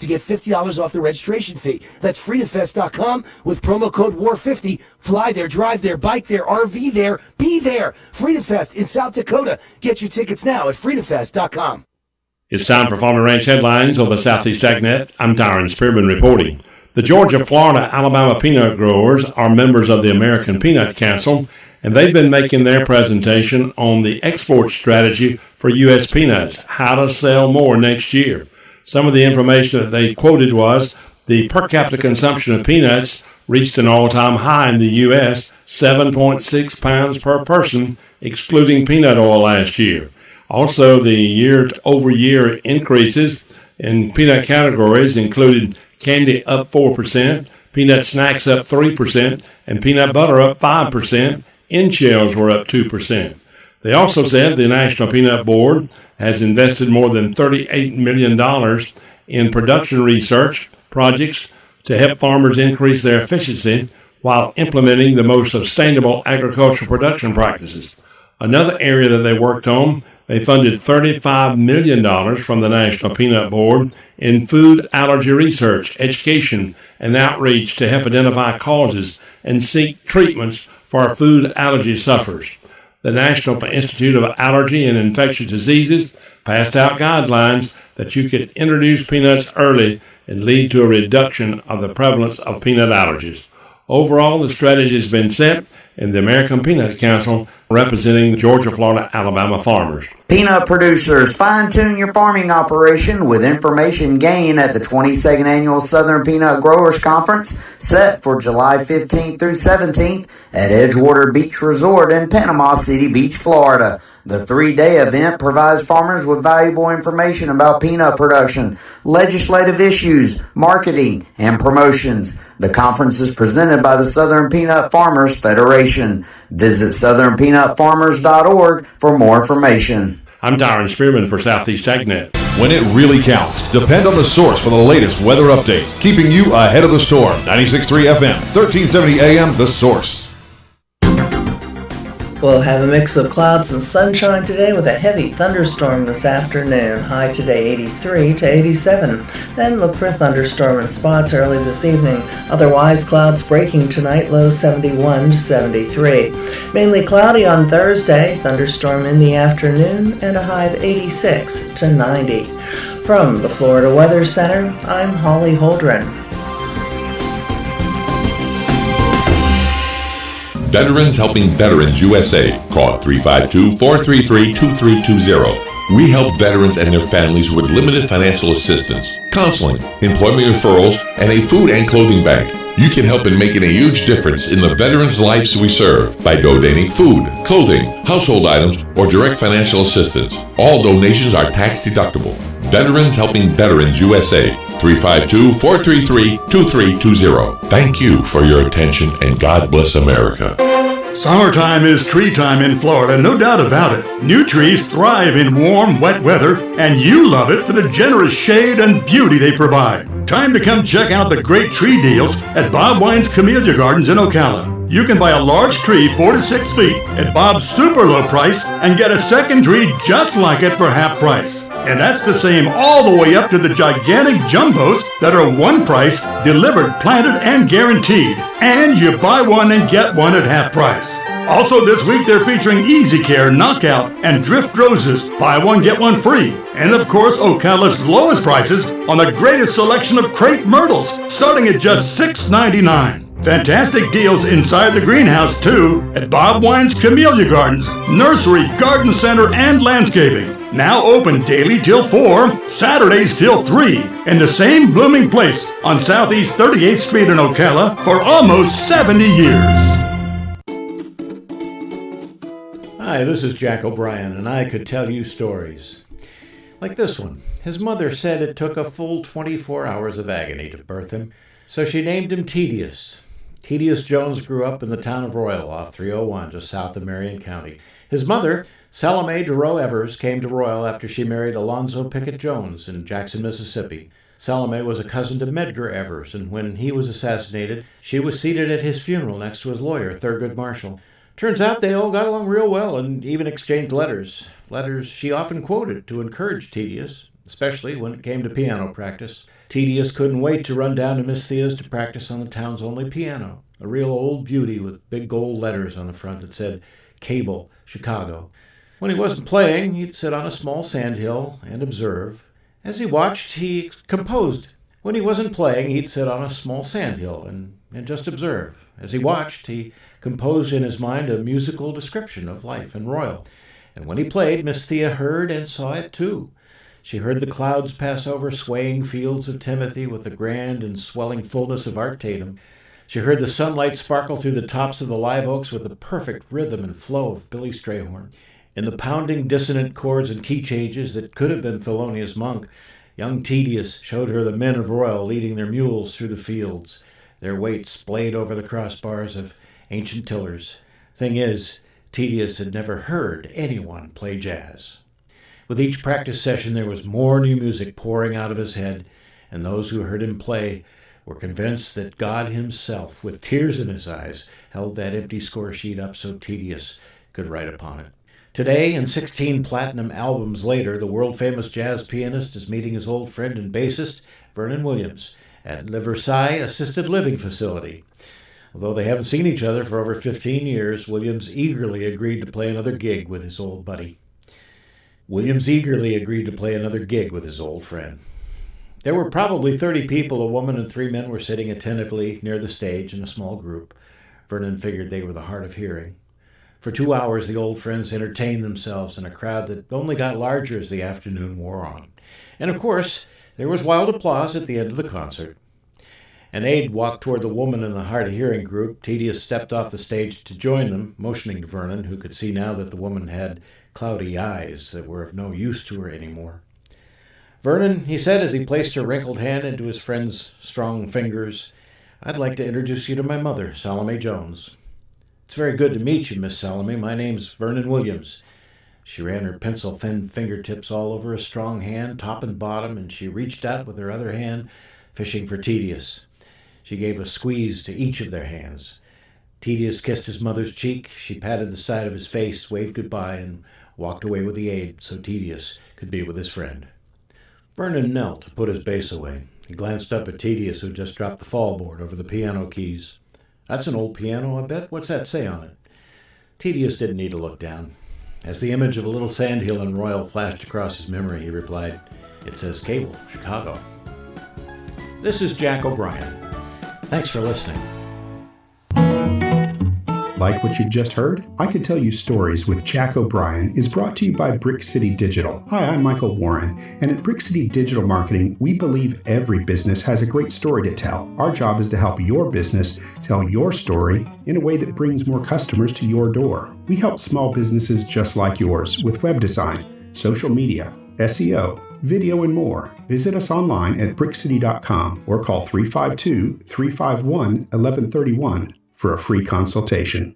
to get $50 off the registration fee. That's freetofest.com with promo code WAR50. Fly there, drive there, bike there, RV there, be there. Freetofest in South Dakota. Get your tickets now at freetofest.com. It's time for Farm and Ranch Headlines on the Southeast AgNet. I'm Tyron Spearman reporting. The Georgia, Florida, Alabama peanut growers are members of the American Peanut Council, and they've been making their presentation on the export strategy for U.S. peanuts, how to sell more next year. Some of the information that they quoted was the per capita consumption of peanuts reached an all-time high in the U.S., 7.6 pounds per person, excluding peanut oil last year. Also, the year-over-year increases in peanut categories included candy up 4%, peanut snacks up 3%, and peanut butter up 5%. In-shells were up 2%. They also said the National Peanut Board has invested more than $38 million in production research projects to help farmers increase their efficiency while implementing the most sustainable agricultural production practices. Another area that they worked on, they funded $35 million from the National Peanut Board in food allergy research, education, and outreach to help identify causes and seek treatments for food allergy sufferers. The National Institute of Allergy and Infectious Diseases passed out guidelines that you could introduce peanuts early and lead to a reduction of the prevalence of peanut allergies. Overall, the strategy has been set in the American Peanut Council, representing Georgia, Florida, Alabama farmers. Peanut producers, fine-tune your farming operation with information gained at the 22nd Annual Southern Peanut Growers Conference, set for July 15th through 17th at Edgewater Beach Resort in Panama City Beach, Florida. The 3-day event provides farmers with valuable information about peanut production, legislative issues, marketing, and promotions. The conference is presented by the Southern Peanut Farmers Federation. Visit southernpeanutfarmers.org for more information. I'm Tyron Spearman for Southeast AgNet. When it really counts, depend on the source for the latest weather updates, keeping you ahead of the storm. 96.3 FM, 1370 AM, The Source. We'll have a mix of clouds and sunshine today with a heavy thunderstorm this afternoon. High today 83 to 87. Then look for thunderstorm in spots early this evening. Otherwise, clouds breaking tonight, low 71 to 73. Mainly cloudy on Thursday, thunderstorm in the afternoon, and a high of 86 to 90. From the Florida Weather Center, I'm Holly Holdren. Veterans Helping Veterans USA. Call 352-433-2320. We help veterans and their families with limited financial assistance, counseling, employment referrals, and a food and clothing bank. You can help in making a huge difference in the veterans' lives we serve by donating food, clothing, household items, or direct financial assistance. All donations are tax deductible. Veterans Helping Veterans USA. 352-433-2320. Thank you for your attention, and God bless America. Summertime is tree time in Florida, no doubt about it. New trees thrive in warm, wet weather, and you love it for the generous shade and beauty they provide. Time to come check out the great tree deals at Bob Wine's Camellia Gardens in Ocala. You can buy a large tree 4 to 6 feet at Bob's super low price and get a second tree just like it for half price. And that's the same all the way up to the gigantic jumbos that are one price, delivered, planted, and guaranteed. And you buy one and get one at half price. Also this week they're featuring Easy Care, Knockout, and Drift Roses. Buy one, get one free. And of course, Ocala's lowest prices on the greatest selection of crepe myrtles, starting at just $6.99. Fantastic deals inside the greenhouse, too, at Bob Wine's Camellia Gardens, Nursery, Garden Center, and Landscaping. Now open daily till 4, Saturdays till 3, in the same blooming place on Southeast 38th Street in Ocala for almost 70 years. Hi, this is Jack O'Brien, and I could tell you stories. Like this one. His mother said it took a full 24 hours of agony to birth him, so she named him Tedious. Tedious Jones grew up in the town of Royal off 301, just south of Marion County. His mother, Salome DeRoe Evers, came to Royal after she married Alonzo Pickett Jones in Jackson, Mississippi. Salome was a cousin to Medgar Evers, and when he was assassinated, she was seated at his funeral next to his lawyer, Thurgood Marshall. Turns out they all got along real well and even exchanged letters. Letters she often quoted to encourage Tedious, especially when it came to piano practice. Tedious couldn't wait to run down to Miss Thea's to practice on the town's only piano, a real old beauty with big gold letters on the front that said Cable, Chicago. When he wasn't playing, he'd sit on a small sandhill and observe. As he watched, he composed. When he wasn't playing, he'd sit on a small sandhill and just observe. As he watched, he composed in his mind a musical description of life in Royal. And when he played, Miss Thea heard and saw it too. She heard the clouds pass over swaying fields of Timothy with the grand and swelling fullness of Art Tatum. She heard the sunlight sparkle through the tops of the live oaks with the perfect rhythm and flow of Billy Strayhorn. In the pounding dissonant chords and key changes that could have been Thelonious Monk, young Tedious showed her the men of Royal leading their mules through the fields, their weights splayed over the crossbars of ancient tillers. Thing is, Tedious had never heard anyone play jazz. With each practice session there was more new music pouring out of his head, and those who heard him play were convinced that God himself, with tears in his eyes, held that empty score sheet up so Tedious could write upon it. Today, and 16 platinum albums later, the world-famous jazz pianist is meeting his old friend and bassist, Vernon Williams, at Le Versailles Assisted Living Facility. Although they haven't seen each other for over 15 years, Williams eagerly agreed to play another gig with his old buddy. Williams eagerly agreed to play another gig with his old friend. There were probably 30 people. A woman and 3 men were sitting attentively near the stage in a small group. Vernon figured they were the hard of hearing. For 2 hours, the old friends entertained themselves in a crowd that only got larger as the afternoon wore on. And of course, there was wild applause at the end of the concert. An aide walked toward the woman in the hard-of-hearing group. Tedious stepped off the stage to join them, motioning to Vernon, who could see now that the woman had cloudy eyes that were of no use to her anymore. "Vernon," he said as he placed a wrinkled hand into his friend's strong fingers, "I'd like to introduce you to my mother, Salome Jones." "It's very good to meet you, Miss Salome. My name's Vernon Williams." She ran her pencil-thin fingertips all over a strong hand, top and bottom, and she reached out with her other hand, fishing for Tedious. She gave a squeeze to each of their hands. Tedious kissed his mother's cheek. She patted the side of his face, waved goodbye, and walked away with the aide so Tedious could be with his friend. Vernon knelt to put his bass away. He glanced up at Tedious, who just dropped the fallboard over the piano keys. "That's an old piano, I bet. What's that say on it?" Tedious didn't need to look down. As the image of a little sandhill in Royal flashed across his memory, he replied, "It says Cable, Chicago." This is Jack O'Brien. Thanks for listening. Like what you've just heard? I Could Tell You Stories with Jack O'Brien is brought to you by Brick City Digital. Hi, I'm Michael Warren, and at Brick City Digital Marketing, we believe every business has a great story to tell. Our job is to help your business tell your story in a way that brings more customers to your door. We help small businesses just like yours with web design, social media, SEO, video, and more. Visit us online at brickcity.com or call 352-351-1131 for a free consultation.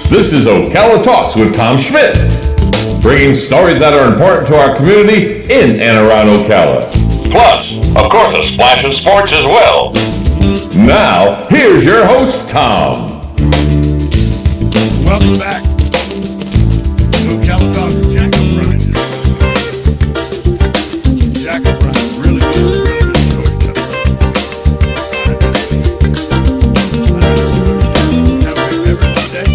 This is Ocala Talks with Tom Schmidt, bringing stories that are important to our community in and around Ocala. Plus, of course, a splash of sports as well. Now, here's your host, Tom. Welcome back to Ocala Talks. Jack O'Brien. Jack O'Brien, really good storyteller. Have a great day.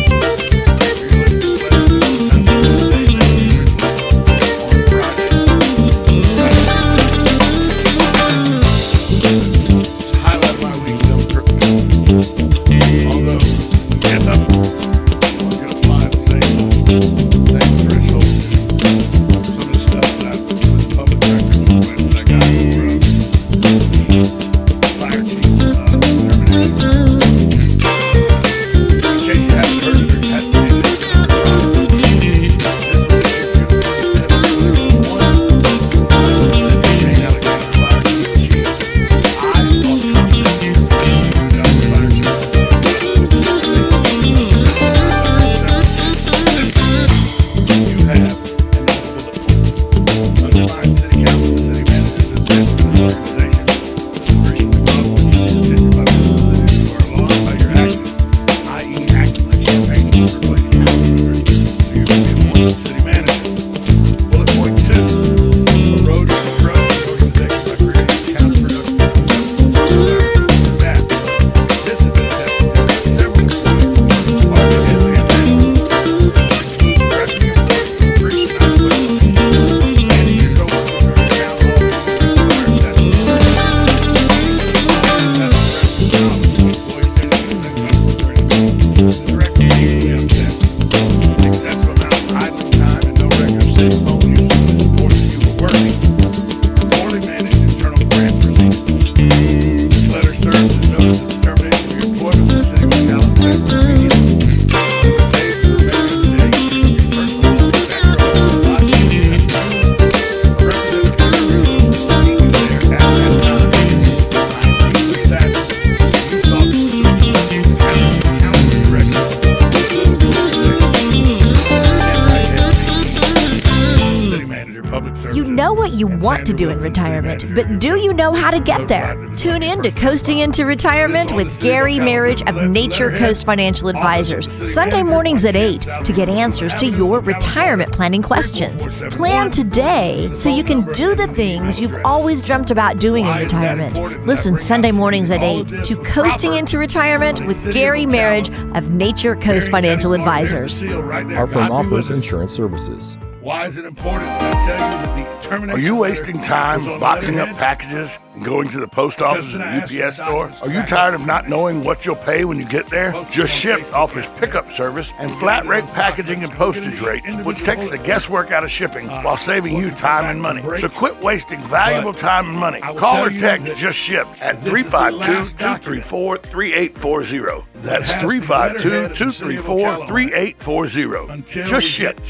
Highlight my week, although, get up. I'll get a 5. you want to do in retirement, but do you know how to get there? Tune in to Coasting into Retirement with Gary Marriage of Nature Coast Financial Advisors, Sunday mornings at 8 to get answers to your retirement planning questions. Plan today so you can do the things you've always dreamt about doing in retirement. Listen Sunday mornings at 8 to Coasting into Retirement with Gary Marriage of Nature Coast Financial Advisors. Our firm offers insurance services. Why is it important that I tell you that the termination? Are you wasting time boxing up packages and going to the post office or the UPS store? Are you tired of not knowing what you'll pay when you get there? Just Ship offers pickup service and flat rate packaging and postage rates, which takes the guesswork out of shipping while saving you time and money. So quit wasting valuable time and money. Call or text Just Ship at 352-234-3840. That's 352-234-3840. Just Ship.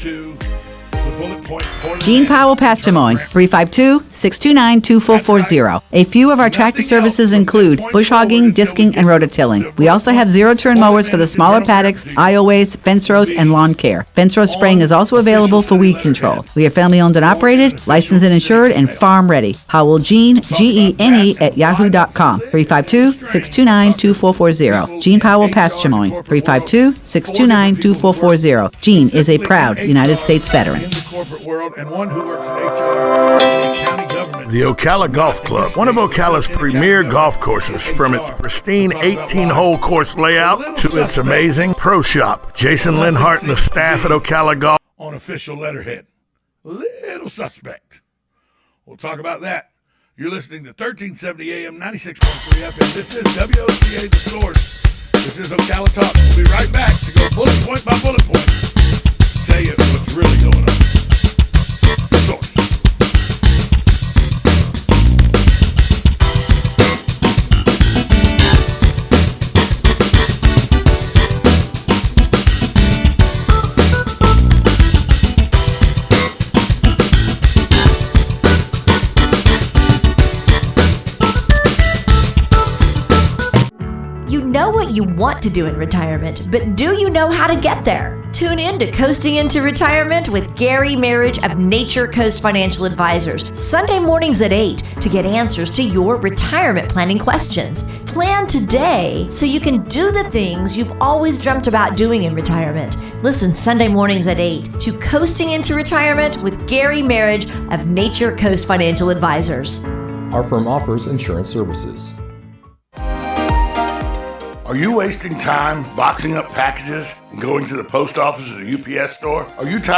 Gene Powell, Pastimone, 352-629-2440. A few of our tractor services include bush hogging, disking, and rototilling. We also have zero-turn mowers for the smaller paddocks, aisleways, fence rows, and lawn care. Fence row spraying is also available for weed control. We are family-owned and operated, licensed and insured, and farm-ready. Powell Gene, Gene, at yahoo.com, 352-629-2440. Gene Powell, Pastimone, 352-629-2440. Gene is a proud United States veteran. Corporate world and one who works in HR and county government. The Ocala Golf Club, one of Ocala's premier golf courses, from its pristine 18-hole course layout to its amazing pro shop. Jason Linhart and the staff at Ocala Golf on official letterhead. Little suspect. We'll talk about that. You're listening to 1370 AM, 96.3 FM. This is WOCA The Source. This is Ocala Talk. We'll be right back to go bullet point by bullet point. Tell you what's really going on. You know what you want to do in retirement, but do you know how to get there? Tune in to Coasting into Retirement with Gary Marriage of Nature Coast Financial Advisors, Sunday mornings at 8 to get answers to your retirement planning questions. Plan today so you can do the things you've always dreamt about doing in retirement. Listen Sunday mornings at 8 to Coasting into Retirement with Gary Marriage of Nature Coast Financial Advisors. Our firm offers insurance services. Are you wasting time boxing up packages and going to the post office or the UPS store? Are you tired